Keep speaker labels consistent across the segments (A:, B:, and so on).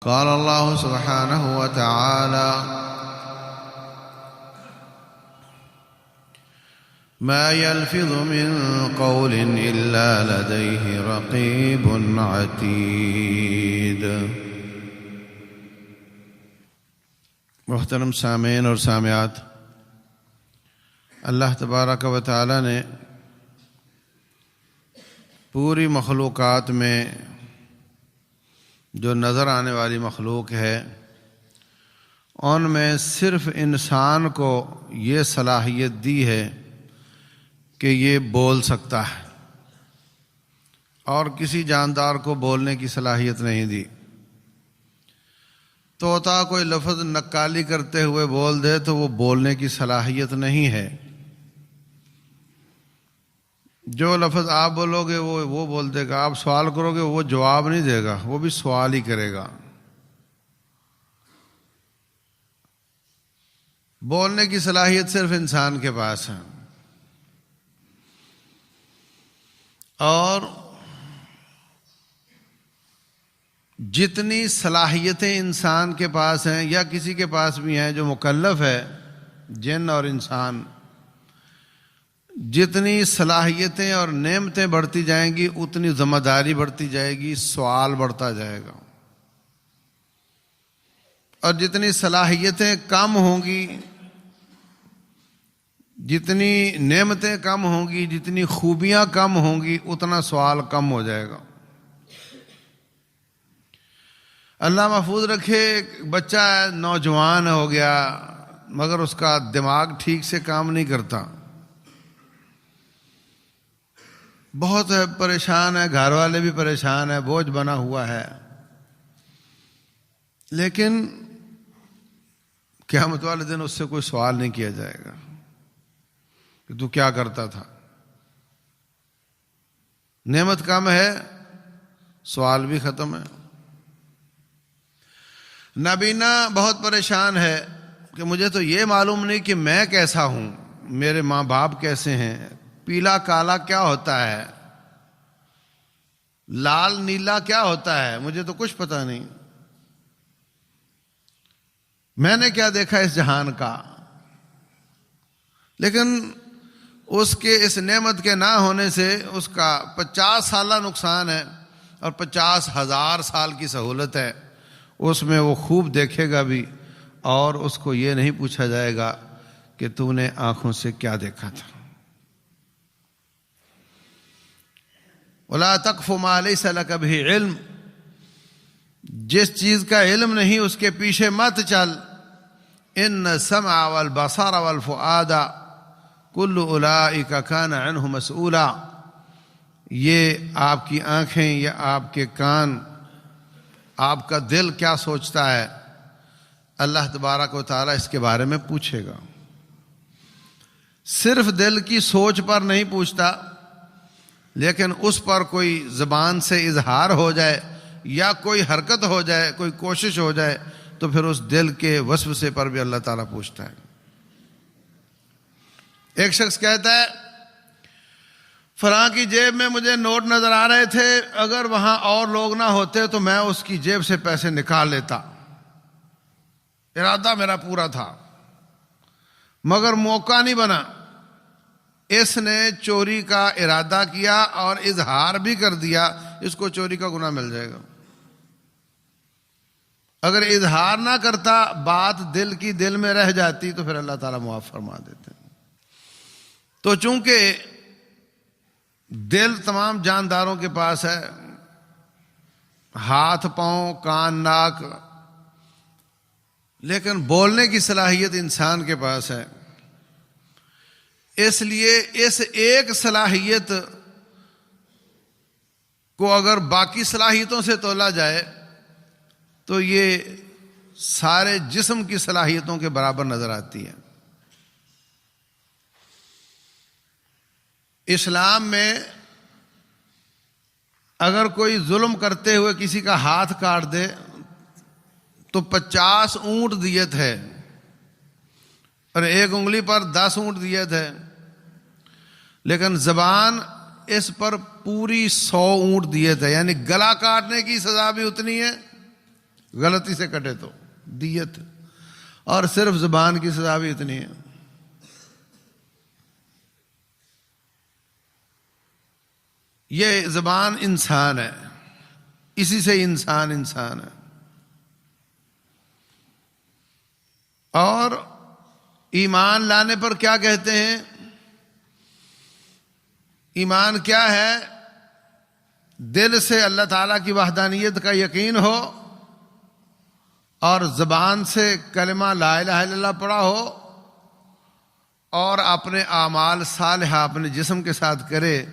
A: قال الله سبحانه وتعالى: ما يلفظ من قول إلا لديه رقيب عتيد۔ محترم سامعین اور سامعات، اللہ تبارک و تعالی نے پوری مخلوقات میں جو نظر آنے والی مخلوق ہے ان میں صرف انسان کو یہ صلاحیت دی ہے کہ یہ بول سکتا ہے، اور کسی جاندار کو بولنے کی صلاحیت نہیں دی۔ طوطا کوئی لفظ نکالی کرتے ہوئے بول دے تو وہ بولنے کی صلاحیت نہیں ہے۔ جو لفظ آپ بولو گے وہ بول دے گا، آپ سوال کرو گے وہ جواب نہیں دے گا، وہ بھی سوال ہی کرے گا۔ بولنے کی صلاحیت صرف انسان کے پاس ہے، اور جتنی صلاحیتیں انسان کے پاس ہیں یا کسی کے پاس بھی ہیں جو مکلف ہے، جن اور انسان، جتنی صلاحیتیں اور نعمتیں بڑھتی جائیں گی اتنی ذمہ داری بڑھتی جائے گی، سوال بڑھتا جائے گا، اور جتنی صلاحیتیں کم ہوں گی، جتنی نعمتیں کم ہوں گی، جتنی خوبیاں کم ہوں گی، اتنا سوال کم ہو جائے گا۔ اللہ محفوظ رکھے، ایک بچہ نوجوان ہو گیا مگر اس کا دماغ ٹھیک سے کام نہیں کرتا، بہت پریشان ہے، گھر والے بھی پریشان ہیں، بوجھ بنا ہوا ہے، لیکن قیامت والے دن اس سے کوئی سوال نہیں کیا جائے گا کہ تو کیا کرتا تھا۔ نعمت کم ہے، سوال بھی ختم ہے۔ نابینا بہت پریشان ہے کہ مجھے تو یہ معلوم نہیں کہ میں کیسا ہوں، میرے ماں باپ کیسے ہیں، پیلا کالا کیا ہوتا ہے، لال نیلا کیا ہوتا ہے، مجھے تو کچھ پتہ نہیں، میں نے کیا دیکھا اس جہان کا۔ لیکن اس کے اس نعمت کے نہ ہونے سے اس کا 50 سالہ نقصان ہے اور 50,000 سال کی سہولت ہے، اس میں وہ خوب دیکھے گا بھی، اور اس کو یہ نہیں پوچھا جائے گا کہ تو نے آنکھوں سے کیا دیکھا تھا۔ وَلَا تَقْفُ مَا لَيْسَ لَكَ بِهِ علم، جس چیز کا علم نہیں اس کے پیچھے مت چل۔ إِنَّ السَّمْعَ وَالْبَصَرَ وَالْفُؤَادَ كُلُّ أُولَئِكَ كَانَ عَنْهُ مَسْئُولًا، یہ آپ کی آنکھیں یا آپ کے کان، آپ کا دل کیا سوچتا ہے، اللہ تبارک و تعالیٰ اس کے بارے میں پوچھے گا۔ صرف دل کی سوچ پر نہیں پوچھتا، لیکن اس پر کوئی زبان سے اظہار ہو جائے یا کوئی حرکت ہو جائے، کوئی کوشش ہو جائے، تو پھر اس دل کے وسوسے پر بھی اللہ تعالیٰ پوچھتا ہے۔ ایک شخص کہتا ہے فلاں کی جیب میں مجھے نوٹ نظر آ رہے تھے، اگر وہاں اور لوگ نہ ہوتے تو میں اس کی جیب سے پیسے نکال لیتا، ارادہ میرا پورا تھا، مگر موقع نہیں بنا۔ اس نے چوری کا ارادہ کیا اور اظہار بھی کر دیا، اس کو چوری کا گناہ مل جائے گا۔ اگر اظہار نہ کرتا، بات دل کی دل میں رہ جاتی، تو پھر اللہ تعالیٰ معاف فرما دیتے۔ تو چونکہ دل تمام جانداروں کے پاس ہے، ہاتھ پاؤں کان ناک، لیکن بولنے کی صلاحیت انسان کے پاس ہے، اس لیے اس ایک صلاحیت کو اگر باقی صلاحیتوں سے تولا جائے تو یہ سارے جسم کی صلاحیتوں کے برابر نظر آتی ہے۔ اسلام میں اگر کوئی ظلم کرتے ہوئے کسی کا ہاتھ کاٹ دے تو 50 اونٹ دیت ہے، اور ایک انگلی پر 10 اونٹ دیت ہے، لیکن زبان اس پر پوری 100 اونٹ دیت ہے، یعنی گلا کاٹنے کی سزا بھی اتنی ہے غلطی سے کٹے تو دیت، اور صرف زبان کی سزا بھی اتنی ہے۔ یہ زبان انسان ہے، اسی سے انسان ہے۔ اور ایمان لانے پر کیا کہتے ہیں؟ ایمان کیا ہے؟ دل سے اللہ تعالیٰ کی وحدانیت کا یقین ہو، اور زبان سے کلمہ لا الہ الا اللہ پڑھا ہو، اور اپنے اعمال صالحہ اپنے جسم کے ساتھ کرے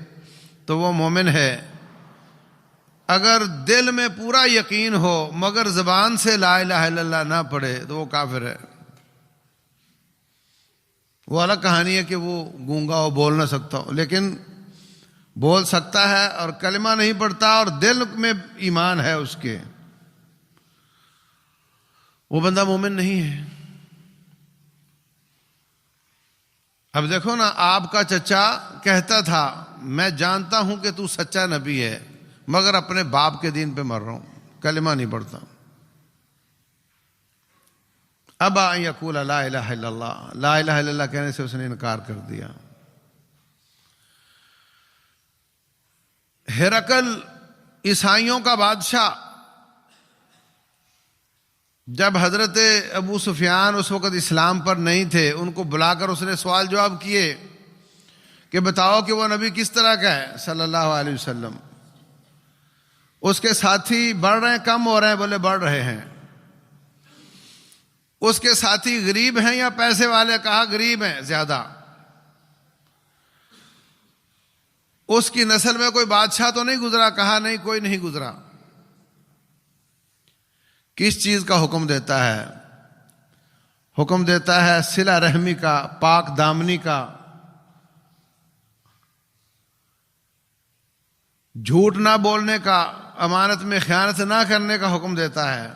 A: تو وہ مومن ہے۔ اگر دل میں پورا یقین ہو مگر زبان سے لا الہ الا اللہ نہ پڑھے تو وہ کافر ہے۔ وہ الگ کہانی ہے کہ وہ گونگا ہو، بول نہ سکتا ہو، لیکن بول سکتا ہے اور کلمہ نہیں پڑھتا اور دل میں ایمان ہے اس کے، وہ بندہ مومن نہیں ہے۔ اب دیکھو نا، آپ کا چچا کہتا تھا میں جانتا ہوں کہ تو سچا نبی ہے مگر اپنے باپ کے دین پہ مر رہا ہوں، کلمہ نہیں پڑھتا۔ ابا ان یقول لا الہ الا اللہ، لا الہ الا اللہ کہنے سے اس نے انکار کر دیا۔ ہرقل عیسائیوں کا بادشاہ، جب حضرت ابو سفیان اس وقت اسلام پر نہیں تھے، ان کو بلا کر اس نے سوال جواب کیے کہ بتاؤ کہ وہ نبی کس طرح کا ہے صلی اللہ علیہ وسلم۔ اس کے ساتھی بڑھ رہے ہیں کم ہو رہے ہیں؟ بولے بڑھ رہے ہیں۔ اس کے ساتھی غریب ہیں یا پیسے والے؟ کہا غریب ہیں زیادہ۔ اس کی نسل میں کوئی بادشاہ تو نہیں گزرا؟ کہا نہیں، کوئی نہیں گزرا۔ کس چیز کا حکم دیتا ہے؟ حکم دیتا ہے صلہ رحمی کا، پاک دامنی کا، جھوٹ نہ بولنے کا، امانت میں خیانت نہ کرنے کا حکم دیتا ہے۔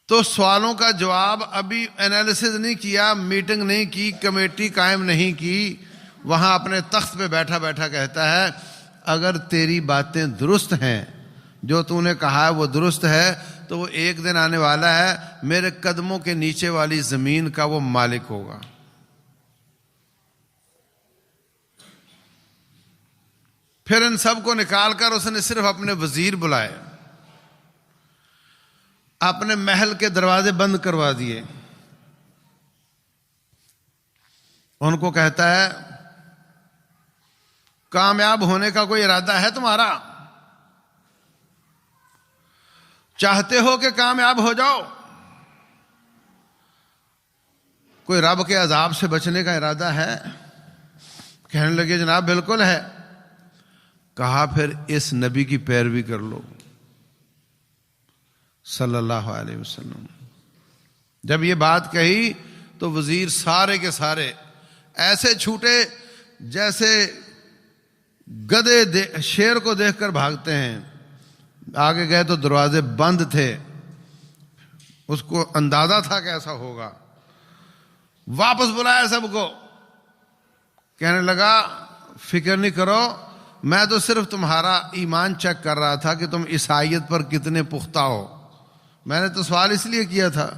A: تو سوالوں کا جواب ابھی انالیسز نہیں کیا، میٹنگ نہیں کی، کمیٹی قائم نہیں کی، وہاں اپنے تخت پہ بیٹھا بیٹھا کہتا ہے اگر تیری باتیں درست ہیں، جو تو نے کہا ہے وہ درست ہے، تو وہ ایک دن آنے والا ہے میرے قدموں کے نیچے والی زمین کا وہ مالک ہوگا۔ پھر ان سب کو نکال کر اس نے صرف اپنے وزیر بلائے، اپنے محل کے دروازے بند کروا دیے۔ ان کو کہتا ہے کامیاب ہونے کا کوئی ارادہ ہے تمہارا؟ چاہتے ہو کہ کامیاب ہو جاؤ؟ کوئی رب کے عذاب سے بچنے کا ارادہ ہے؟ کہنے لگے جناب بالکل ہے۔ کہا پھر اس نبی کی پیروی کر لو صلی اللہ علیہ وسلم۔ جب یہ بات کہی تو وزیر سارے کے سارے ایسے چھوٹے جیسے گدھے شیر کو دیکھ کر بھاگتے ہیں۔ آگے گئے تو دروازے بند تھے، اس کو اندازہ تھا کہ ایسا ہوگا۔ واپس بلایا سب کو، کہنے لگا فکر نہیں کرو، میں تو صرف تمہارا ایمان چیک کر رہا تھا کہ تم عیسائیت پر کتنے پختہ ہو، میں نے تو سوال اس لیے کیا تھا۔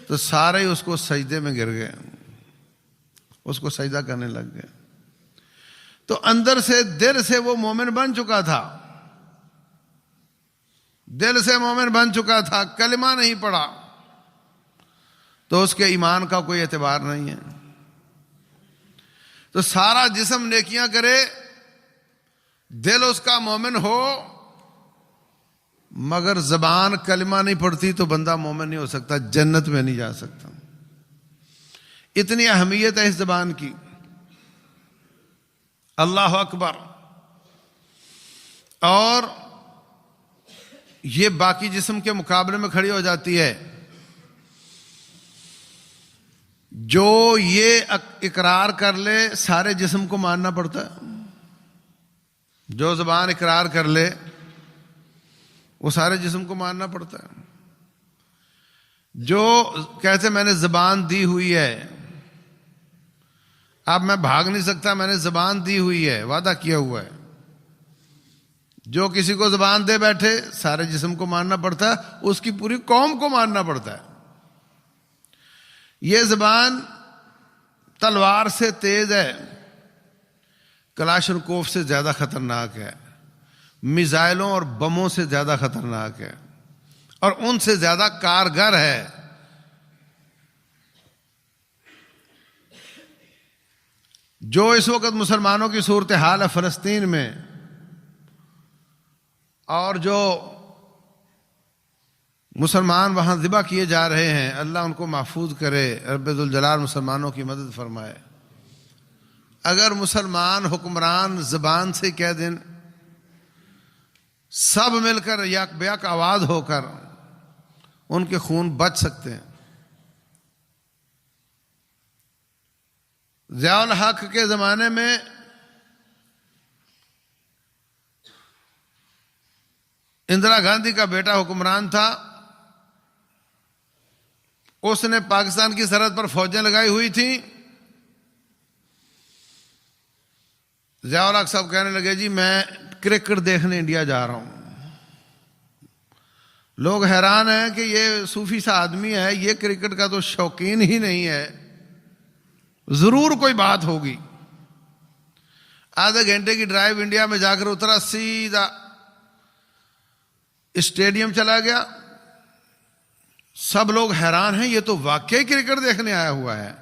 A: تو سارے اس کو سجدے میں گر گئے، اس کو سجدہ کرنے لگ گئے۔ تو اندر سے دل سے وہ مومن بن چکا تھا، دل سے مومن بن چکا تھا، کلمہ نہیں پڑھا تو اس کے ایمان کا کوئی اعتبار نہیں ہے۔ تو سارا جسم نیکیاں کرے، دل اس کا مومن ہو، مگر زبان کلمہ نہیں پڑھتی تو بندہ مومن نہیں ہو سکتا، جنت میں نہیں جا سکتا۔ اتنی اہمیت ہے اس زبان کی۔ اللہ اکبر۔ اور یہ باقی جسم کے مقابلے میں کھڑی ہو جاتی ہے۔ جو یہ اقرار کر لے سارے جسم کو ماننا پڑتا ہے۔ جو زبان اقرار کر لے وہ سارے جسم کو ماننا پڑتا ہے۔ جو کہتے میں نے زبان دی ہوئی ہے، اب میں بھاگ نہیں سکتا، میں نے زبان دی ہوئی ہے، وعدہ کیا ہوا ہے، جو کسی کو زبان دے بیٹھے سارے جسم کو ماننا پڑتا ہے، اس کی پوری قوم کو ماننا پڑتا ہے۔ یہ زبان تلوار سے تیز ہے، کلاشنکوف سے زیادہ خطرناک ہے، میزائلوں اور بموں سے زیادہ خطرناک ہے، اور ان سے زیادہ کارگر ہے۔ جو اس وقت مسلمانوں کی صورتحال ہے فلسطین میں، اور جو مسلمان وہاں ذبح کیے جا رہے ہیں، اللہ ان کو محفوظ کرے، رب ذوالجلال مسلمانوں کی مدد فرمائے۔ اگر مسلمان حکمران زبان سے کہہ دیں، سب مل کر یک بیک آواز ہو کر ان کے خون بچ سکتے ہیں۔ ضیاء الحق کے زمانے میں اندرا گاندھی کا بیٹا حکمران تھا، اس نے پاکستان کی سرحد پر فوجیں لگائی ہوئی تھیں۔ ضیاء الحق صاحب کہنے لگے جی میں کرکٹ دیکھنے انڈیا جا رہا ہوں۔ لوگ حیران ہیں کہ یہ صوفی سا آدمی ہے، یہ کرکٹ کا تو شوقین ہی نہیں ہے، ضرور کوئی بات ہوگی۔ آدھے گھنٹے کی ڈرائیو انڈیا میں جا کر اترا، سیدھا اسٹیڈیم چلا گیا۔ سب لوگ حیران ہیں، یہ تو واقعی کرکٹ دیکھنے آیا ہوا ہے،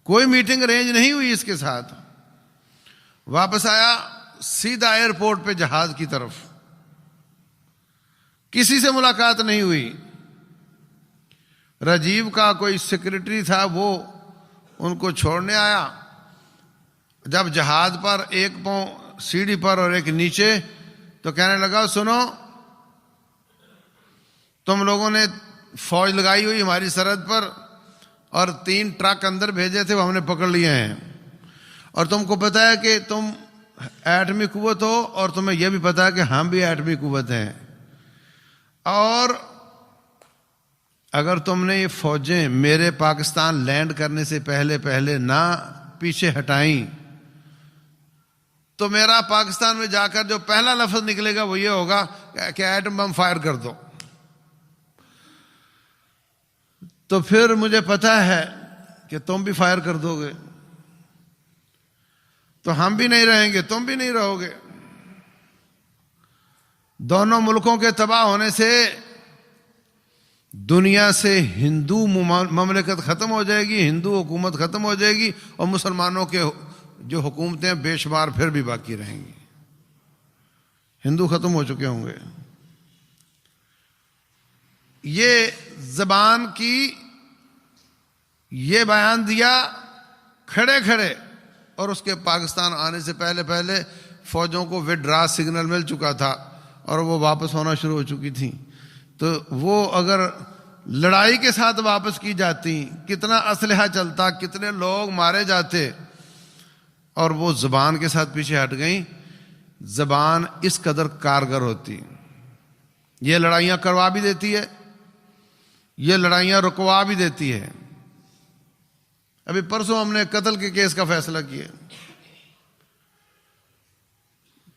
A: کوئی میٹنگ ارینج نہیں ہوئی اس کے ساتھ۔ واپس آیا، سیدھا ایئرپورٹ پہ جہاز کی طرف، کسی سے ملاقات نہیں ہوئی۔ راجیو کا کوئی سیکرٹری تھا، وہ ان کو چھوڑنے آیا۔ جب جہاز پر ایک پاؤں سیڑھی پر اور ایک نیچے، تو کہنے لگا سنو، تم لوگوں نے فوج لگائی ہوئی ہماری سرحد پر، اور 3 ٹرک اندر بھیجے تھے، وہ ہم نے پکڑ لیے ہیں، اور تم کو پتا ہے کہ تم ایٹمی قوت ہو، اور تمہیں یہ بھی پتا ہے کہ ہم بھی ایٹمی قوت ہیں، اور اگر تم نے یہ فوجیں میرے پاکستان لینڈ کرنے سے پہلے نہ پیچھے ہٹائیں تو میرا پاکستان میں جا کر جو پہلا لفظ نکلے گا وہ یہ ہوگا کہ ایٹم بم فائر کر دو۔ تو پھر مجھے پتا ہے کہ تم بھی فائر کر دو گے، تو ہم بھی نہیں رہیں گے، تم بھی نہیں رہو گے۔ دونوں ملکوں کے تباہ ہونے سے دنیا سے ہندو مملکت ختم ہو جائے گی، ہندو حکومت ختم ہو جائے گی، اور مسلمانوں کے جو حکومتیں بے شمار پھر بھی باقی رہیں گی۔ ہندو ختم ہو چکے ہوں گے۔ یہ زبان کی یہ بیان دیا کھڑے کھڑے، اور اس کے پاکستان آنے سے پہلے فوجوں کو وڈرا سگنل مل چکا تھا اور وہ واپس ہونا شروع ہو چکی تھیں۔ تو وہ اگر لڑائی کے ساتھ واپس کی جاتی، کتنا اسلحہ چلتا، کتنے لوگ مارے جاتے، اور وہ زبان کے ساتھ پیچھے ہٹ گئیں۔ زبان اس قدر کارگر ہوتی، یہ لڑائیاں کروا بھی دیتی ہے، یہ لڑائیاں رکوا بھی دیتی ہے۔ ابھی پرسوں ہم نے قتل کے کیس کا فیصلہ کیا،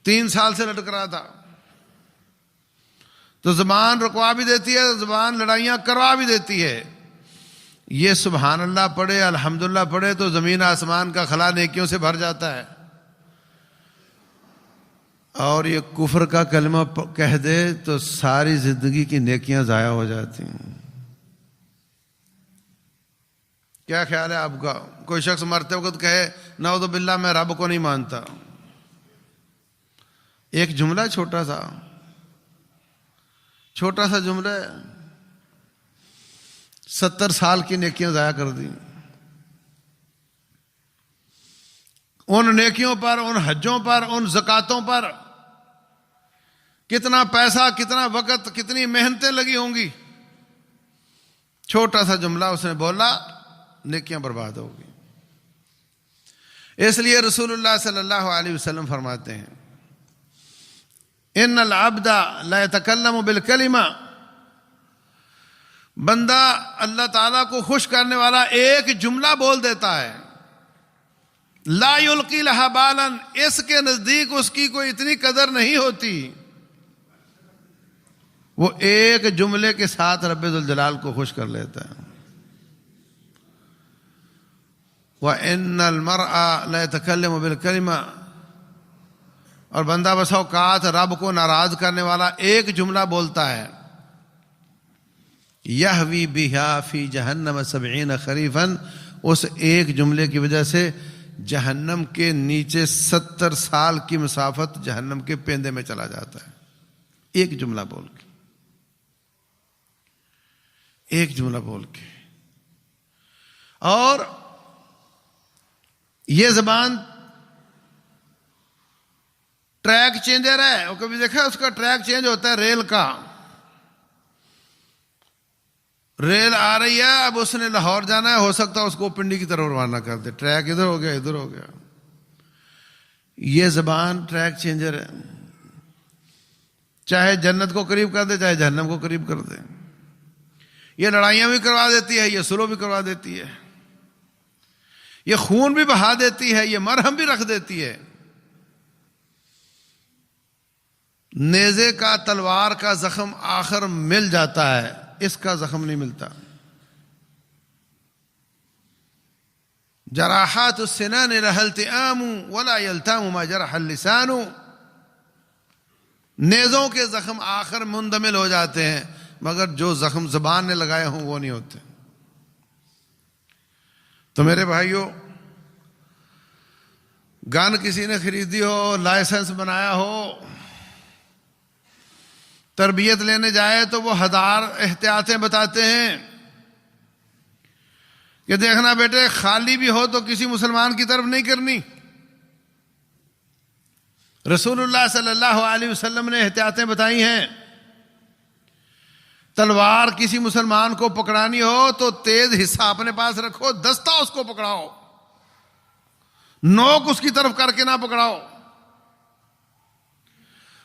A: 3 سال سے لٹک رہا تھا۔ تو زبان رکوا بھی دیتی ہے، زبان لڑائیاں کروا بھی دیتی ہے۔ یہ سبحان اللہ پڑھے، الحمدللہ پڑھے تو زمین آسمان کا خلا نیکیوں سے بھر جاتا ہے، اور یہ کفر کا کلمہ کہہ دے تو ساری زندگی کی نیکیاں ضائع ہو جاتی ہیں۔ کیا خیال ہے آپ کا؟ کوئی شخص مرتے وقت کہے نعوذ باللہ میں رب کو نہیں مانتا، ایک جملہ چھوٹا سا جملہ ہے، 70 سال کی نیکیاں ضائع کر دی۔ ان نیکیوں پر، ان حجوں پر، ان زکاتوں پر کتنا پیسہ، کتنا وقت، کتنی محنتیں لگی ہوں گی، چھوٹا سا جملہ اس نے بولا، نیکیاں برباد ہوگی۔ اس لیے رسول اللہ صلی اللہ علیہ وسلم فرماتے ہیں ان العبد لا يتكلم بالکلمہ، بندہ اللہ تعالیٰ کو خوش کرنے والا ایک جملہ بول دیتا ہے، لا یلقی لہا بالا، اس کے نزدیک اس کی کوئی اتنی قدر نہیں ہوتی، وہ ایک جملے کے ساتھ رب ذوالجلال کو خوش کر لیتا ہے۔ وَإِنَّ الْمَرْءَ لَيَتَكَلَّمُ بِالْكَلِمَةِ، اور بندہ بسا اوقات رب کو ناراض کرنے والا ایک جملہ بولتا ہے، یہوی بہا فی جہنم 70 خریفا، اس ایک جملے کی وجہ سے جہنم کے نیچے 70 سال کی مسافت جہنم کے پیندے میں چلا جاتا ہے، ایک جملہ بول کے، ایک جملہ بول کے۔ اور یہ زبان ٹریک چینجر ہے، وہ کبھی دیکھا اس کا ٹریک چینج ہوتا ہے ریل کا، ریل آ رہی ہے، اب اس نے لاہور جانا ہے، ہو سکتا ہے اس کو پنڈی کی طرف روانہ کر دے، ٹریک ادھر ہو گیا ادھر ہو گیا۔ یہ زبان ٹریک چینجر ہے، چاہے جنت کو قریب کر دے چاہے جہنم کو قریب کر دے، یہ لڑائیاں بھی کروا دیتی ہے، یہ سلو بھی کروا دیتی ہے، یہ خون بھی بہا دیتی ہے، یہ مرہم بھی رکھ دیتی ہے۔ نیزے کا تلوار کا زخم آخر مل جاتا ہے، اس کا زخم نہیں ملتا۔ جراحات السنان لها التئام ولا يلتام ما جرح اللسان، نیزوں کے زخم آخر مندمل ہو جاتے ہیں، مگر جو زخم زبان نے لگائے ہوں وہ نہیں ہوتے۔ تو میرے بھائیوں، گن کسی نے خریدی ہو، لائسنس بنایا ہو، تربیت لینے جائے تو وہ 1000 احتیاطیں بتاتے ہیں کہ دیکھنا بیٹے خالی بھی ہو تو کسی مسلمان کی طرف نہیں کرنی۔ رسول اللہ صلی اللہ علیہ وسلم نے احتیاطیں بتائی ہیں، تلوار کسی مسلمان کو پکڑانی ہو تو تیز حصہ اپنے پاس رکھو، دستہ اس کو پکڑاؤ، نوک اس کی طرف کر کے نہ پکڑاؤ۔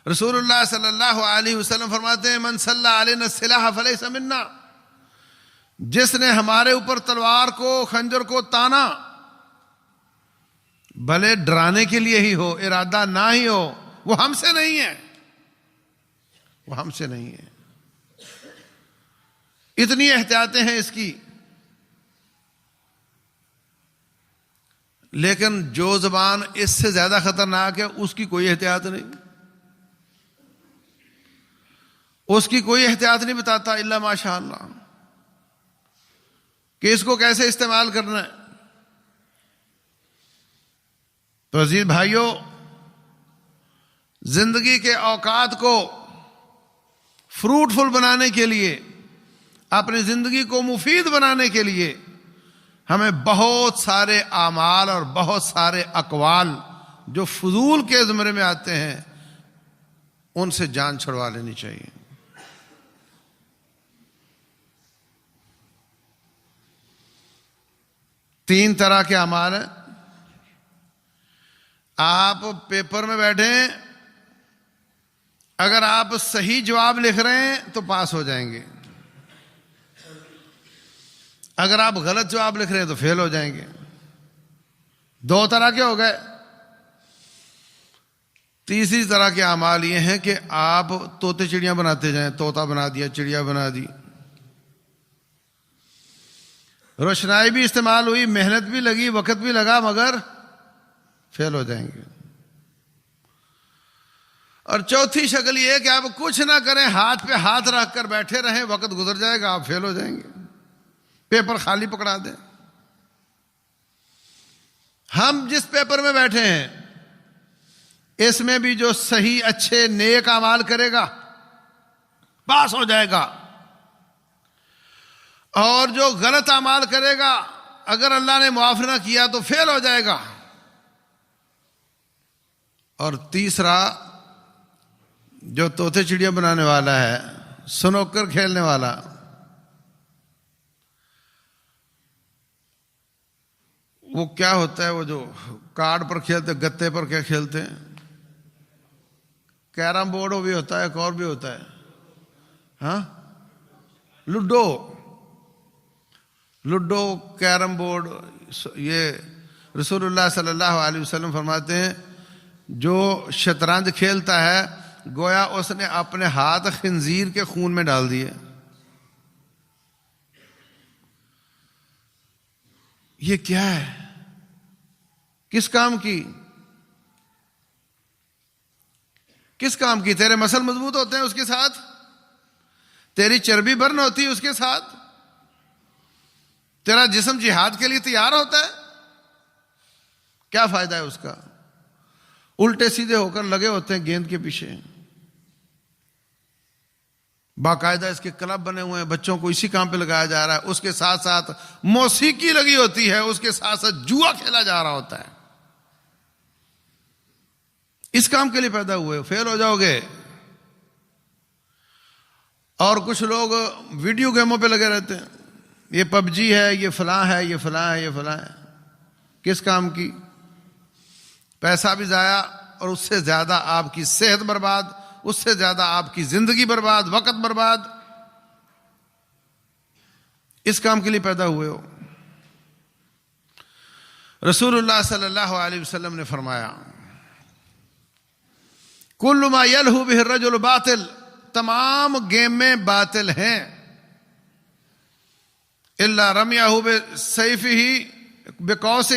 A: رسول اللہ صلی اللہ علیہ وسلم فرماتے ہیں من صلی علینا السلاح فلیس منا، جس نے ہمارے اوپر تلوار کو خنجر کو تانا، بھلے ڈرانے کے لیے ہی ہو، ارادہ نہ ہی ہو، وہ ہم سے نہیں ہے، وہ ہم سے نہیں ہے۔ اتنی احتیاطیں ہیں اس کی، لیکن جو زبان اس سے زیادہ خطرناک ہے اس کی کوئی احتیاط نہیں، اس کی کوئی احتیاط نہیں بتاتا الا ماشاء اللہ کہ اس کو کیسے استعمال کرنا ہے۔ تو عزیز بھائیوں، زندگی کے اوقات کو فروٹفل بنانے کے لیے، اپنی زندگی کو مفید بنانے کے لیے ہمیں بہت سارے اعمال اور بہت سارے اقوال جو فضول کے زمرے میں آتے ہیں ان سے جان چھڑوا لینی چاہیے۔ تین طرح کے اعمال ہیں۔ آپ پیپر میں بیٹھیں، اگر آپ صحیح جواب لکھ رہے ہیں تو پاس ہو جائیں گے، اگر آپ غلط جواب لکھ رہے ہیں تو فیل ہو جائیں گے۔ 2 طرح کے ہو گئے۔ تیسری طرح کے اعمال یہ ہیں کہ آپ طوطے چڑیاں بناتے جائیں، طوطا بنا دیا، چڑیا بنا دی، روشنائی بھی استعمال ہوئی، محنت بھی لگی، وقت بھی لگا، مگر فیل ہو جائیں گے۔ اور چوتھی شکل یہ ہے کہ آپ کچھ نہ کریں، ہاتھ پہ ہاتھ رکھ کر بیٹھے رہیں، وقت گزر جائے گا، آپ فیل ہو جائیں گے، پیپر خالی پکڑا دیں۔ ہم جس پیپر میں بیٹھے ہیں اس میں بھی جو صحیح اچھے نیک اعمال کرے گا پاس ہو جائے گا، اور جو غلط اعمال کرے گا اگر اللہ نے معاف نہ کیا تو فیل ہو جائے گا۔ اور تیسرا جو طوطے چڑیاں بنانے والا ہے، سنوکر کھیلنے والا، وہ کیا ہوتا ہے، وہ جو کارڈ پر کھیلتے، گتے پر کیا کھیلتے ہیں، کیرم بورڈ بھی ہوتا ہے، ایک اور بھی ہوتا ہے، ہاں لوڈو، کیرم بورڈ، یہ رسول اللہ صلی اللہ علیہ وسلم فرماتے ہیں جو شطرنج کھیلتا ہے گویا اس نے اپنے ہاتھ خنزیر کے خون میں ڈال دیے. یہ کیا ہے؟ کس کام کی؟ کس کام کی؟ تیرے مسل مضبوط ہوتے ہیں اس کے ساتھ، تیری چربی برن ہوتی ہے اس کے ساتھ، تیرا جسم جہاد کے لیے تیار ہوتا ہے. کیا فائدہ ہے اس کا؟ الٹے سیدھے ہو کر لگے ہوتے ہیں گیند کے پیچھے. باقاعدہ اس کے کلب بنے ہوئے ہیں، بچوں کو اسی کام پہ لگایا جا رہا ہے. اس کے ساتھ ساتھ موسیقی لگی ہوتی ہے، اس کے ساتھ ساتھ جوا کھیلا جا رہا ہوتا ہے. اس کام کے لیے پیدا ہوئے، فیل ہو جاؤ گے. اور کچھ لوگ ویڈیو گیموں پہ لگے رہتے ہیں، یہ پب جی ہے، یہ فلاں ہے، یہ فلاں ہے، یہ فلاں ہے. کس کام کی؟ پیسہ بھی ضائع، اور اس سے زیادہ آپ کی صحت برباد، اس سے زیادہ آپ کی زندگی برباد، وقت برباد. اس کام کے لیے پیدا ہوئے ہو. رسول اللہ صلی اللہ علیہ وسلم نے فرمایا کل ما یلہو بہ الرجل باطل، تمام گیمیں باطل ہیں، الا رمیہ بسیفہ، بقوسہ،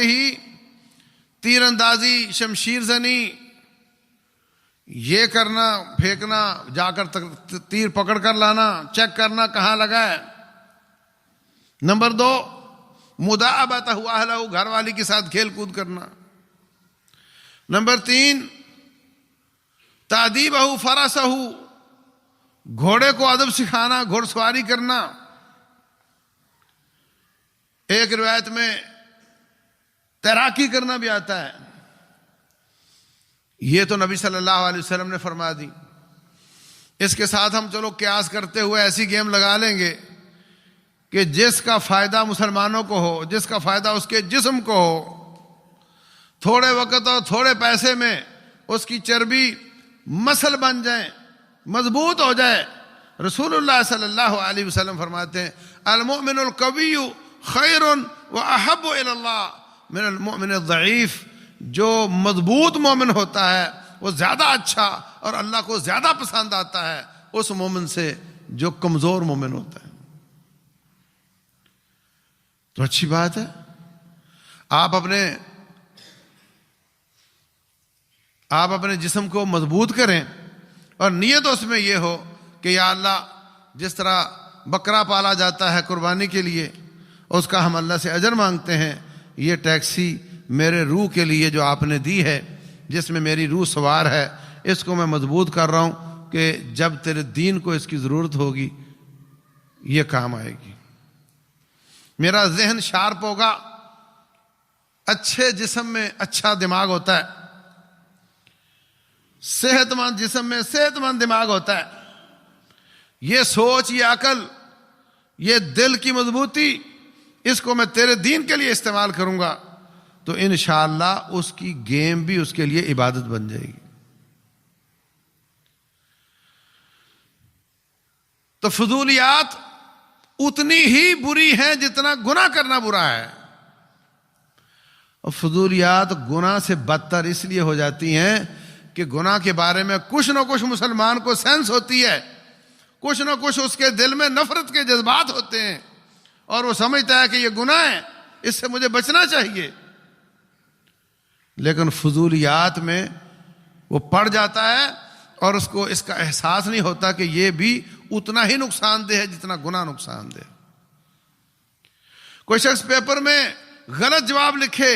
A: تیر اندازی، شمشیر زنی، یہ کرنا، پھینکنا، جا کر تیر پکڑ کر لانا، چیک کرنا کہاں لگا ہے. نمبر 2 مداعبتہ اہلہ، گھر والی کے ساتھ کھیل کود کرنا. نمبر 3 تادیبہ فرسہ، گھوڑے کو ادب سکھانا، گھوڑ سواری کرنا. ایک روایت میں تیراکی کرنا بھی آتا ہے. یہ تو نبی صلی اللہ علیہ وسلم نے فرما دی. اس کے ساتھ ہم چلو قیاس کرتے ہوئے ایسی گیم لگا لیں گے کہ جس کا فائدہ مسلمانوں کو ہو، جس کا فائدہ اس کے جسم کو ہو، تھوڑے وقت اور تھوڑے پیسے میں اس کی چربی مسل بن جائیں، مضبوط ہو جائے. رسول اللہ صلی اللہ علیہ وسلم فرماتے ہیں المؤمن القوی خیر واحب الی اللہ من المؤمن الضعیف. جو مضبوط مومن ہوتا ہے وہ زیادہ اچھا اور اللہ کو زیادہ پسند آتا ہے اس مومن سے جو کمزور مومن ہوتا ہے. تو اچھی بات ہے، آپ اپنے جسم کو مضبوط کریں اور نیت اس میں یہ ہو کہ یا اللہ، جس طرح بکرا پالا جاتا ہے قربانی کے لیے، اس کا ہم اللہ سے اجر مانگتے ہیں، یہ ٹیکسی میرے روح کے لیے جو آپ نے دی ہے، جس میں میری روح سوار ہے، اس کو میں مضبوط کر رہا ہوں کہ جب تیرے دین کو اس کی ضرورت ہوگی یہ کام آئے گی. میرا ذہن شارپ ہوگا. اچھے جسم میں اچھا دماغ ہوتا ہے، صحت مند جسم میں صحت مند دماغ ہوتا ہے. یہ سوچ، یہ عقل، یہ دل کی مضبوطی، اس کو میں تیرے دین کے لیے استعمال کروں گا تو انشاءاللہ اس کی گیم بھی اس کے لیے عبادت بن جائے گی. تو فضولیات اتنی ہی بری ہیں جتنا گناہ کرنا برا ہے. اور فضولیات گناہ سے بدتر اس لیے ہو جاتی ہیں کہ گناہ کے بارے میں کچھ نہ کچھ مسلمان کو سینس ہوتی ہے، کچھ نہ کچھ اس کے دل میں نفرت کے جذبات ہوتے ہیں اور وہ سمجھتا ہے کہ یہ گناہ ہے، اس سے مجھے بچنا چاہیے. لیکن فضولیات میں وہ پڑ جاتا ہے اور اس کو اس کا احساس نہیں ہوتا کہ یہ بھی اتنا ہی نقصان دہ ہے جتنا گناہ نقصان دہ. کوئی شخص پیپر میں غلط جواب لکھے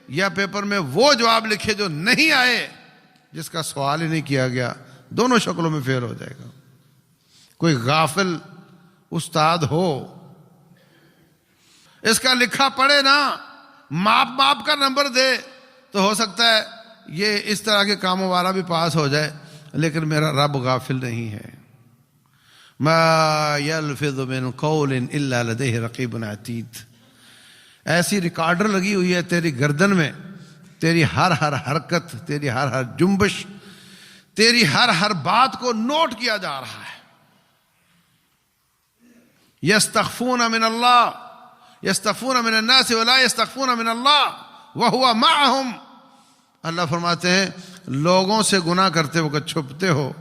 A: یا پیپر میں وہ جواب لکھے جو نہیں آئے، جس کا سوال ہی نہیں کیا گیا، دونوں شکلوں میں فیل ہو جائے گا. کوئی غافل استاد ہو، اس کا لکھا پڑھے نا، ماپ کر نمبر دے، تو ہو سکتا ہے یہ اس طرح کے کاموں والا بھی پاس ہو جائے، لیکن میرا رب غافل نہیں ہے. ما یلفظ من قول الا لدیہ رقیب عتید. ایسی ریکارڈر لگی ہوئی ہے تیری گردن میں، تیری ہر حرکت، تیری ہر جنبش، تیری ہر بات کو نوٹ کیا جا رہا ہے. یستخفون من اللہ، یستخفون من الناس ولا یستخفون من اللہ. وَهُوَ مَعَهُمْ. اللہ فرماتے ہیں لوگوں سے گناہ کرتے وقت چھپتے ہو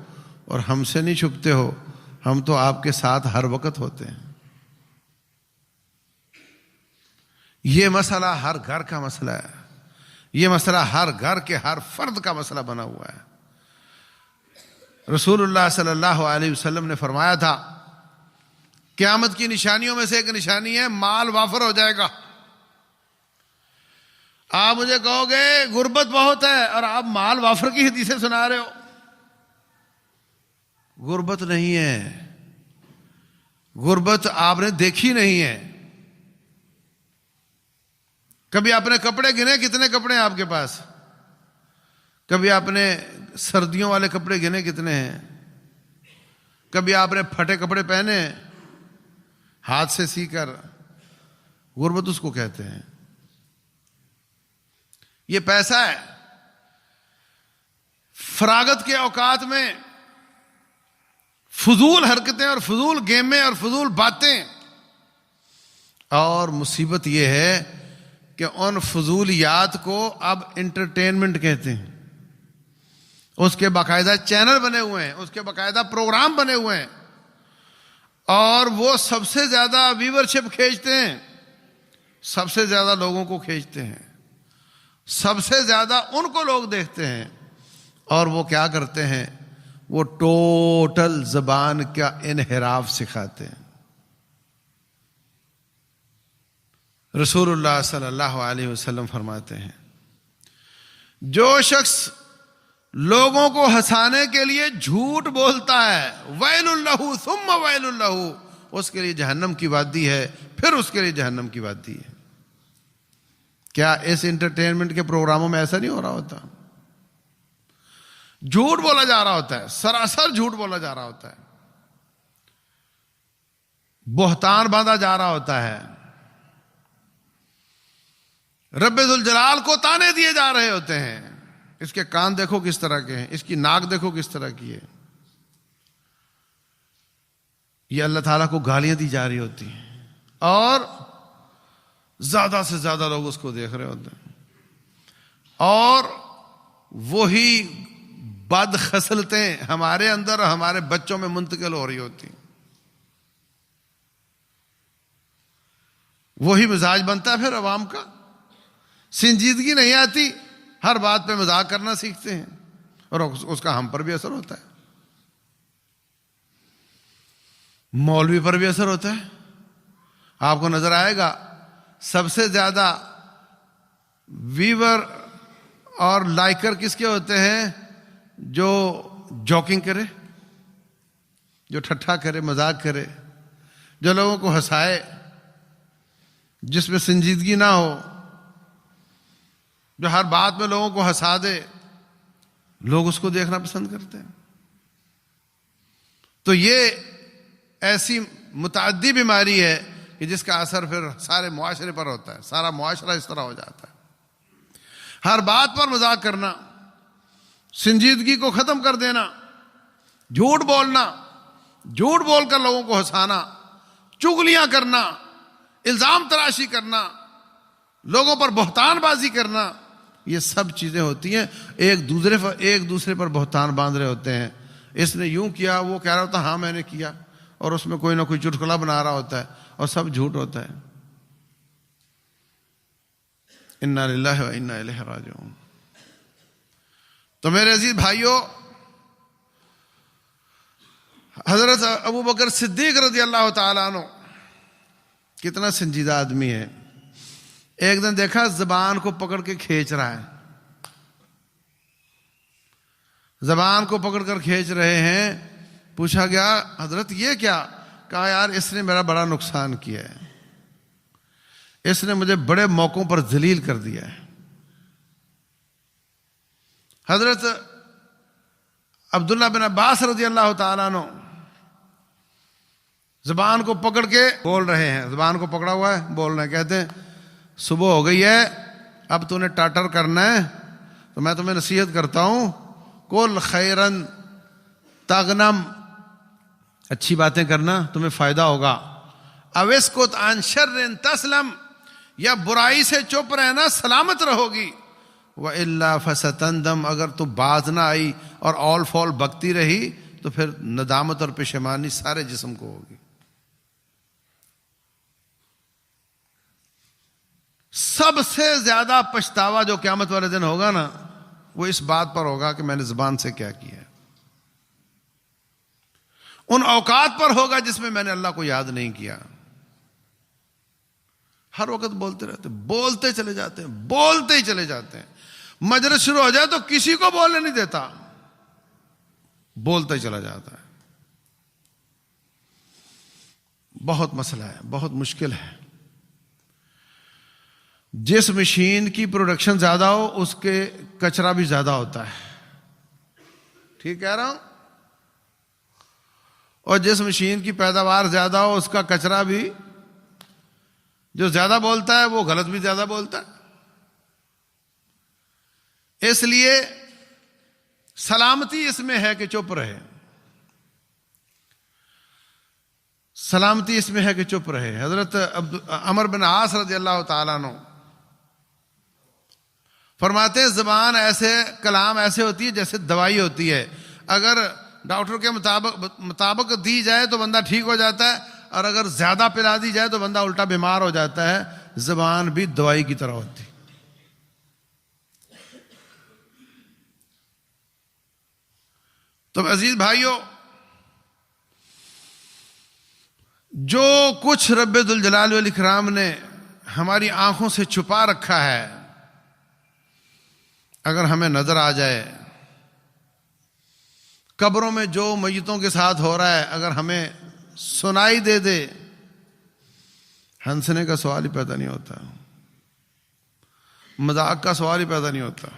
A: اور ہم سے نہیں چھپتے ہو، ہم تو آپ کے ساتھ ہر وقت ہوتے ہیں. یہ مسئلہ ہر گھر کا مسئلہ ہے، یہ مسئلہ ہر گھر کے ہر فرد کا مسئلہ بنا ہوا ہے. رسول اللہ صلی اللہ علیہ وسلم نے فرمایا تھا قیامت کی نشانیوں میں سے ایک نشانی ہے مال وافر ہو جائے گا. آپ مجھے کہو گے غربت بہت ہے اور آپ مال وافر کی حدیثیں سنا رہے ہو. غربت نہیں ہے، غربت آپ نے دیکھی نہیں ہے. کبھی آپ نے کپڑے گنے کتنے کپڑے ہیں آپ کے پاس؟ کبھی آپ نے سردیوں والے کپڑے گنے کتنے ہیں؟ کبھی آپ نے پھٹے کپڑے پہنے ہاتھ سے سی کر؟ غربت اس کو کہتے ہیں. یہ پیسہ ہے. فراغت کے اوقات میں فضول حرکتیں اور فضول گیمیں اور فضول باتیں. اور مصیبت یہ ہے کہ ان فضولیات کو اب انٹرٹینمنٹ کہتے ہیں. اس کے باقاعدہ چینل بنے ہوئے ہیں، اس کے باقاعدہ پروگرام بنے ہوئے ہیں، اور وہ سب سے زیادہ ویورشپ کھینچتے ہیں، سب سے زیادہ لوگوں کو کھینچتے ہیں، سب سے زیادہ ان کو لوگ دیکھتے ہیں. اور وہ کیا کرتے ہیں؟ وہ ٹوٹل زبان کا انحراف سکھاتے ہیں. رسول اللہ صلی اللہ علیہ وسلم فرماتے ہیں جو شخص لوگوں کو ہنسانے کے لیے جھوٹ بولتا ہے ویل لہ ثم ویل لہ، اس کے لیے جہنم کی وادی ہے، پھر اس کے لیے جہنم کی وادی ہے. کیا اس انٹرٹینمنٹ کے پروگراموں میں ایسا نہیں ہو رہا ہوتا؟ جھوٹ بولا جا رہا ہوتا ہے، سراسر جھوٹ بولا جا رہا ہوتا ہے، بہتان باندھا جا رہا ہوتا ہے، رب ذوالجلال کو تانے دیے جا رہے ہوتے ہیں. اس کے کان دیکھو کس طرح کے ہیں، اس کی ناک دیکھو کس طرح کی ہے. یہ اللہ تعالیٰ کو گالیاں دی جا رہی ہوتی ہیں اور زیادہ سے زیادہ لوگ اس کو دیکھ رہے ہوتے ہیں. اور وہی بد خصلتیں ہمارے اندر اور ہمارے بچوں میں منتقل ہو رہی ہوتی ہیں. وہی مزاج بنتا ہے پھر عوام کا. سنجیدگی نہیں آتی، ہر بات پہ مذاق کرنا سیکھتے ہیں اور اس کا ہم پر بھی اثر ہوتا ہے، مولوی پر بھی اثر ہوتا ہے. آپ کو نظر آئے گا سب سے زیادہ ویور اور لائکر کس کے ہوتے ہیں؟ جو جوکنگ کرے، جو ٹھٹھا کرے، مذاق کرے، جو لوگوں کو ہنسائے، جس میں سنجیدگی نہ ہو، جو ہر بات میں لوگوں کو ہنسا دے. لوگ اس کو دیکھنا پسند کرتے ہیں. تو یہ ایسی متعدی بیماری ہے کہ جس کا اثر پھر سارے معاشرے پر ہوتا ہے. سارا معاشرہ اس طرح ہو جاتا ہے. ہر بات پر مذاق کرنا، سنجیدگی کو ختم کر دینا، جھوٹ بولنا، جھوٹ بول کر لوگوں کو ہنسانا، چغلیاں کرنا، الزام تراشی کرنا، لوگوں پر بہتان بازی کرنا، یہ سب چیزیں ہوتی ہیں. ایک دوسرے پر بہتان باندھ رہے ہوتے ہیں. اس نے یوں کیا، وہ کہہ رہا ہوتا ہاں میں نے کیا، اور اس میں کوئی نہ کوئی چٹکلا بنا رہا ہوتا ہے اور سب جھوٹ ہوتا ہے. انا للہ و انا الیہ راجعون. تو میرے عزیز بھائیوں، حضرت ابو بکر صدیق رضی اللہ تعالیٰ عنہ کتنا سنجیدہ آدمی ہے. ایک دن دیکھا زبان کو پکڑ کے کھینچ رہا ہے، زبان کو پکڑ کر کھینچ رہے ہیں. پوچھا گیا حضرت یہ کیا؟ کہا یار اس نے میرا بڑا نقصان کیا ہے، اس نے مجھے بڑے موقعوں پر ذلیل کر دیا ہے. حضرت عبداللہ بن عباس رضی اللہ تعالیٰ عنہ زبان کو پکڑ کے بول رہے ہیں، زبان کو پکڑا ہوا ہے، بول رہے ہیں. کہتے ہیں صبح ہو گئی ہے، اب تو نے ٹاٹر کرنا ہے، تو میں تمہیں نصیحت کرتا ہوں کل خیرن تغنم، اچھی باتیں کرنا تمہیں فائدہ ہوگا. اویسکت عن شر تسلم، یا برائی سے چپ رہنا سلامت رہو گی، وَإِلَّا فَسَتَنْدَمْ، اگر تو باز نہ آئی اور اول فول بکتی رہی تو پھر ندامت اور پشیمانی سارے جسم کو ہوگی۔ سب سے زیادہ پچھتاوا جو قیامت والے دن ہوگا نا، وہ اس بات پر ہوگا کہ میں نے زبان سے کیا کیا ہے، ان اوقات پر ہوگا جس میں میں نے اللہ کو یاد نہیں کیا۔ ہر وقت بولتے رہتے، بولتے چلے جاتے ہیں، بولتے ہی چلے جاتے ہیں۔ مجلس شروع ہو جائے تو کسی کو بولنے نہیں دیتا، بولتا ہی چلا جاتا ہے۔ بہت مسئلہ ہے، بہت مشکل ہے۔ جس مشین کی پروڈکشن زیادہ ہو اس کے کچرا بھی زیادہ ہوتا ہے، ٹھیک کہہ رہا ہوں؟ اور جس مشین کی پیداوار زیادہ ہو اس کا کچرا بھی، جو زیادہ بولتا ہے وہ غلط بھی زیادہ بولتا ہے۔ اس لیے سلامتی اس میں ہے کہ چپ رہے، سلامتی اس میں ہے کہ چپ رہے۔ حضرت عمر بن عاص رضی اللہ تعالیٰ عنہ فرماتے ہیں زبان ایسے، کلام ایسے ہوتی ہے جیسے دوائی ہوتی ہے، اگر ڈاکٹر کے مطابق دی جائے تو بندہ ٹھیک ہو جاتا ہے، اور اگر زیادہ پلا دی جائے تو بندہ الٹا بیمار ہو جاتا ہے۔ زبان بھی دوائی کی طرح ہوتی ہے۔ تو عزیز بھائیوں، جو کچھ رب ذوالجلال والاکرام نے ہماری آنکھوں سے چھپا رکھا ہے، اگر ہمیں نظر آ جائے، قبروں میں جو میتوں کے ساتھ ہو رہا ہے اگر ہمیں سنائی دے دے، ہنسنے کا سوال ہی پیدا نہیں ہوتا، مذاق کا سوال ہی پیدا نہیں ہوتا۔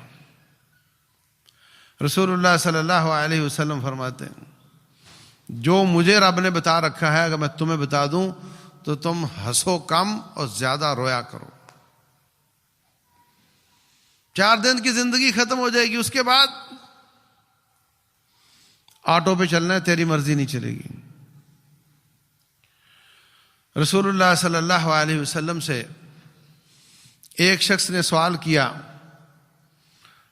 A: رسول اللہ صلی اللہ علیہ وسلم فرماتے ہیں جو مجھے رب نے بتا رکھا ہے اگر میں تمہیں بتا دوں تو تم ہنسو کم اور زیادہ رویا کرو۔ 4 دن کی زندگی ختم ہو جائے گی، اس کے بعد آٹو پہ چلنا ہے، تیری مرضی نہیں چلے گی۔ رسول اللہ صلی اللہ علیہ وسلم سے ایک شخص نے سوال کیا،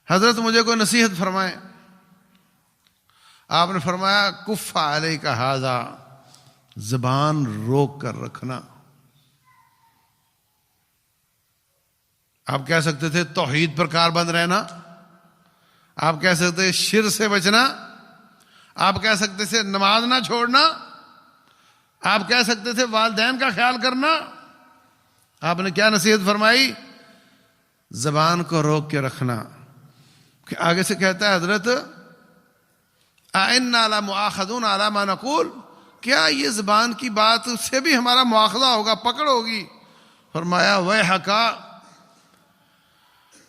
A: حضرت مجھے کوئی نصیحت فرمائیں۔ آپ نے فرمایا کف علیک ھذا، زبان روک کر رکھنا۔ آپ کہہ سکتے تھے توحید پر کاربند رہنا، آپ کہہ سکتے تھے شرک سے بچنا، آپ کہہ سکتے تھے نماز نہ چھوڑنا، آپ کہہ سکتے تھے والدین کا خیال کرنا۔ آپ نے کیا نصیحت فرمائی؟ زبان کو روک کے رکھنا۔ کہ آگے سے کہتا ہے حضرت اَإِنَّا لَمُؤَاخَذُونَ عَلَىٰ مَا نَقُولُ، کیا یہ زبان کی بات سے بھی ہمارا مواخذہ ہوگا، پکڑ ہوگی؟ فرمایا وَيْحَكَ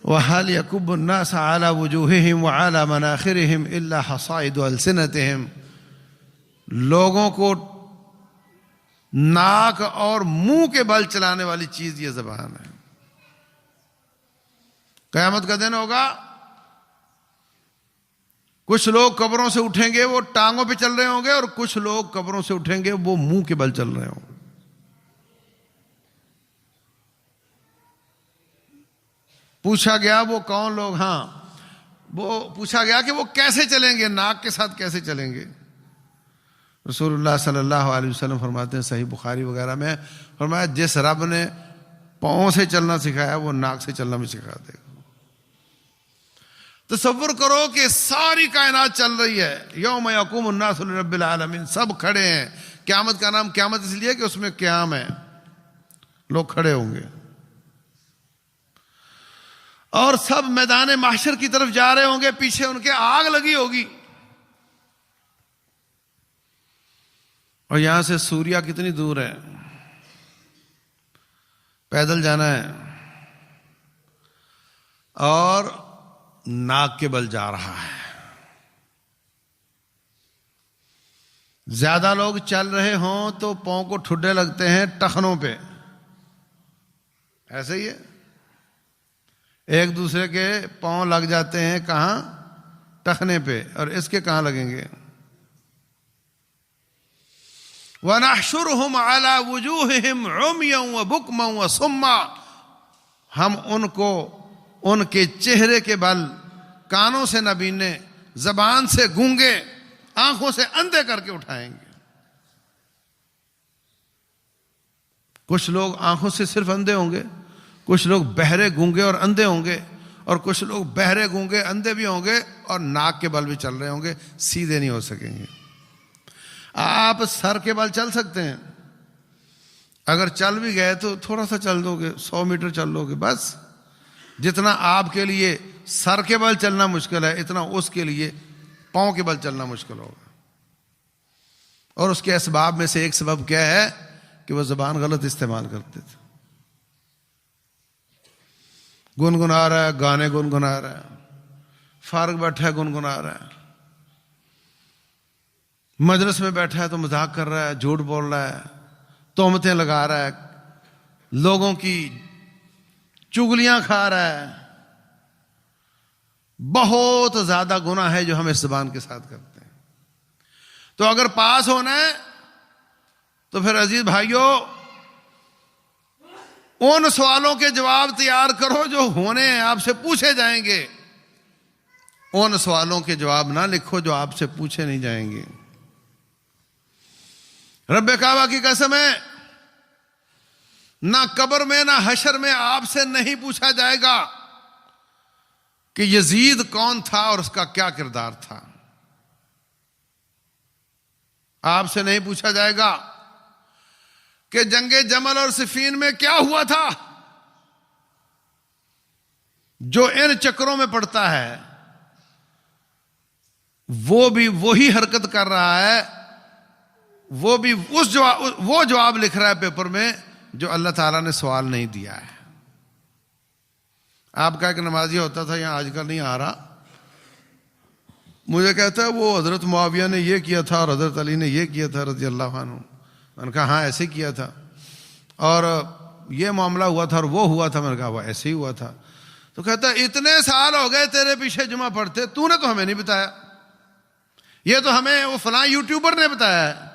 A: وَهَلْ يَكُبُّ النَّاسَ عَلَىٰ وُجُوهِهِمْ وَعَلَىٰ مَنَاخِرِهِمْ إِلَّا حَصَائِدُ أَلْسِنَتِهِمْ، لوگوں کو ناک اور منہ کے بل چلانے والی چیز یہ زبان ہے۔ قیامت کا دن ہوگا، کچھ لوگ قبروں سے اٹھیں گے وہ ٹانگوں پہ چل رہے ہوں گے، اور کچھ لوگ قبروں سے اٹھیں گے وہ منہ کے بل چل رہے ہوں گے۔ پوچھا گیا وہ کون لوگ، ہاں وہ پوچھا گیا کہ وہ کیسے چلیں گے، ناک کے ساتھ کیسے چلیں گے؟ رسول اللہ صلی اللہ علیہ وسلم فرماتے ہیں صحیح بخاری وغیرہ میں، فرمایا جس رب نے پاؤں سے چلنا سکھایا وہ ناک سے چلنا بھی سکھا دے گا۔ تصور کرو کہ ساری کائنات چل رہی ہے، یوم یقوم الناس لرب العالمین، سب کھڑے ہیں۔ قیامت کا نام قیامت اس لیے کہ اس میں قیام ہے، لوگ کھڑے ہوں گے، اور سب میدان محشر کی طرف جا رہے ہوں گے، پیچھے ان کے آگ لگی ہوگی، اور یہاں سے سوریا کتنی دور ہے، پیدل جانا ہے، اور ناک کے بل جا رہا ہے۔ زیادہ لوگ چل رہے ہوں تو پاؤں کو ٹھڈے لگتے ہیں ٹخنوں پہ، ایسے ہی ہے، ایک دوسرے کے پاؤں لگ جاتے ہیں کہاں؟ ٹخنے پہ، اور اس کے کہاں لگیں گے؟ وَنَحْشُرُهُمْ عَلَىٰ وُجُوهِهِمْ عُمْيًا وَبُكْمًا وَصُمًّا، ہم ان کو ان کے چہرے کے بل، کانوں سے نابینے، زبان سے گونگے، آنکھوں سے اندھے کر کے اٹھائیں گے۔ کچھ لوگ آنکھوں سے صرف اندھے ہوں گے، کچھ لوگ بہرے گونگے اور اندھے ہوں گے، اور کچھ لوگ بہرے گونگے اندھے بھی ہوں گے اور ناک کے بل بھی چل رہے ہوں گے، سیدھے نہیں ہو سکیں گے۔ آپ سر کے بل چل سکتے ہیں، اگر چل بھی گئے تو تھوڑا سا چل دو گے، 100 میٹر چل لو گے بس۔ جتنا آپ کے لیے سر کے بل چلنا مشکل ہے، اتنا اس کے لیے پاؤں کے بل چلنا مشکل ہوگا۔ اور اس کے اسباب میں سے ایک سبب کیا ہے کہ وہ زبان غلط استعمال کرتے تھے۔ گنگنا رہا ہے، گانے گنگنا رہا ہے، فارغ بیٹھا ہے گنگنا رہا ہے، مجلس میں بیٹھا ہے تو مذاق کر رہا ہے، جھوٹ بول رہا ہے، تہمتیں لگا رہا ہے، لوگوں کی چگلیاں کھا رہا ہے۔ بہت زیادہ گناہ ہے جو ہم اس زبان کے ساتھ کرتے ہیں۔ تو اگر پاس ہونا ہے تو پھر عزیز بھائیوں، ان سوالوں کے جواب تیار کرو جو ہونے ہیں، آپ سے پوچھے جائیں گے۔ ان سوالوں کے جواب نہ لکھو جو آپ سے پوچھے نہیں جائیں گے۔ رب کعبہ کی قسم ہے، نہ قبر میں نہ حشر میں آپ سے نہیں پوچھا جائے گا کہ یزید کون تھا اور اس کا کیا کردار تھا۔ آپ سے نہیں پوچھا جائے گا کہ جنگ جمل اور صفین میں کیا ہوا تھا۔ جو ان چکروں میں پڑتا ہے وہ بھی وہی حرکت کر رہا ہے، وہ بھی وہ جواب لکھ رہا ہے پیپر میں جو اللہ تعالیٰ نے سوال نہیں دیا ہے۔ آپ کا ایک نمازی ہوتا تھا، یہاں آج کل نہیں آ رہا، مجھے کہتا ہے وہ حضرت معاویہ نے یہ کیا تھا اور حضرت علی نے یہ کیا تھا رضی اللہ عنہ۔ میں نے کہا ہاں ایسے کیا تھا، اور یہ معاملہ ہوا تھا اور وہ ہوا تھا۔ میں نے کہا وہ ایسے ہی ہوا تھا۔ تو کہتا ہے اتنے سال ہو گئے تیرے پیچھے جمعہ پڑھتے، تو نے تو ہمیں نہیں بتایا، یہ تو ہمیں وہ فلاں یوٹیوبر نے بتایا ہے۔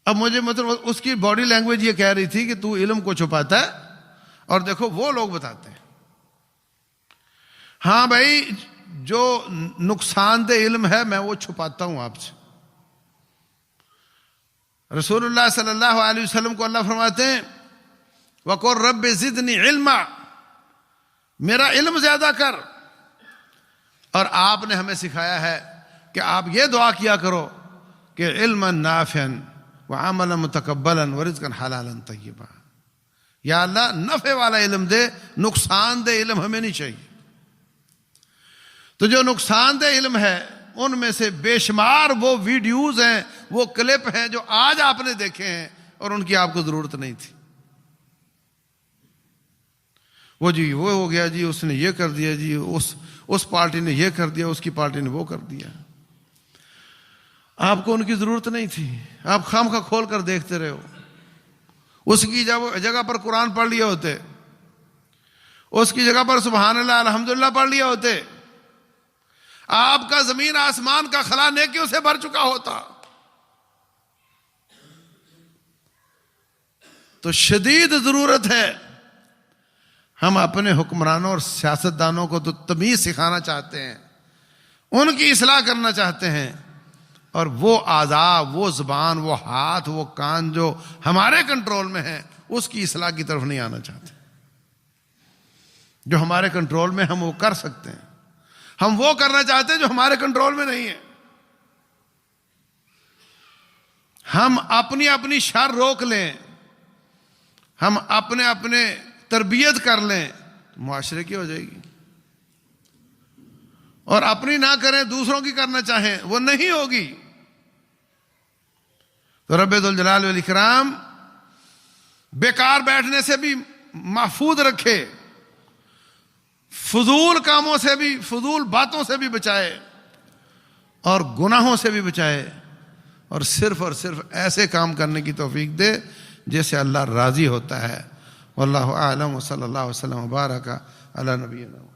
A: اب مجھے مطلب اس کی باڈی لینگویج یہ کہہ رہی تھی کہ تو علم کو چھپاتا ہے اور دیکھو وہ لوگ بتاتے ہیں۔ ہاں بھائی، جو نقصان دہ علم ہے میں وہ چھپاتا ہوں آپ سے۔ رسول اللہ صلی اللہ علیہ وسلم کو اللہ فرماتے ہیں وَقُلْ رَبِّ زِدْنِي عِلْمًا، میرا علم زیادہ کر۔ اور آپ نے ہمیں سکھایا ہے کہ آپ یہ دعا کیا کرو کہ علما نافعا وعملا متقبلا ورزقا حلالا طیبا، یا اللہ نفع والا علم دے، نقصان دہ علم ہمیں نہیں چاہیے۔ تو جو نقصان دہ علم ہے ان میں سے بے شمار وہ ویڈیوز ہیں، وہ کلپ ہیں جو آج آپ نے دیکھے ہیں اور ان کی آپ کو ضرورت نہیں تھی۔ وہ جی وہ ہو گیا جی، اس نے یہ کر دیا جی، اس پارٹی نے یہ کر دیا، اس کی پارٹی نے وہ کر دیا۔ آپ کو ان کی ضرورت نہیں تھی، آپ خواہ کھول کر دیکھتے رہے ہو۔ اس کی جگہ پر قرآن پڑھ لیے ہوتے، اس کی جگہ پر سبحان اللہ الحمدللہ پڑھ لیے ہوتے، آپ کا زمین آسمان کا خلا نیکیوں سے بھر چکا ہوتا۔ تو شدید ضرورت ہے، ہم اپنے حکمرانوں اور سیاستدانوں کو تو تمیز سکھانا چاہتے ہیں، ان کی اصلاح کرنا چاہتے ہیں، اور وہ اعضاء، وہ زبان، وہ ہاتھ، وہ کان جو ہمارے کنٹرول میں ہیں اس کی اصلاح کی طرف نہیں آنا چاہتے۔ جو ہمارے کنٹرول میں ہم وہ کر سکتے ہیں، ہم وہ کرنا چاہتے ہیں جو ہمارے کنٹرول میں نہیں ہے۔ ہم اپنی اپنی شر روک لیں، ہم اپنے تربیت کر لیں، معاشرے کی ہو جائے گی۔ اور اپنی نہ کریں، دوسروں کی کرنا چاہیں، وہ نہیں ہوگی۔ تو رب ذوالجلال والاکرام بیکار بیٹھنے سے بھی محفوظ رکھے، فضول کاموں سے بھی، فضول باتوں سے بھی بچائے، اور گناہوں سے بھی بچائے، اور صرف ایسے کام کرنے کی توفیق دے جس سے اللہ راضی ہوتا ہے۔ واللہ اعلم، وصلی اللہ وسلم وبارک علی نبینا۔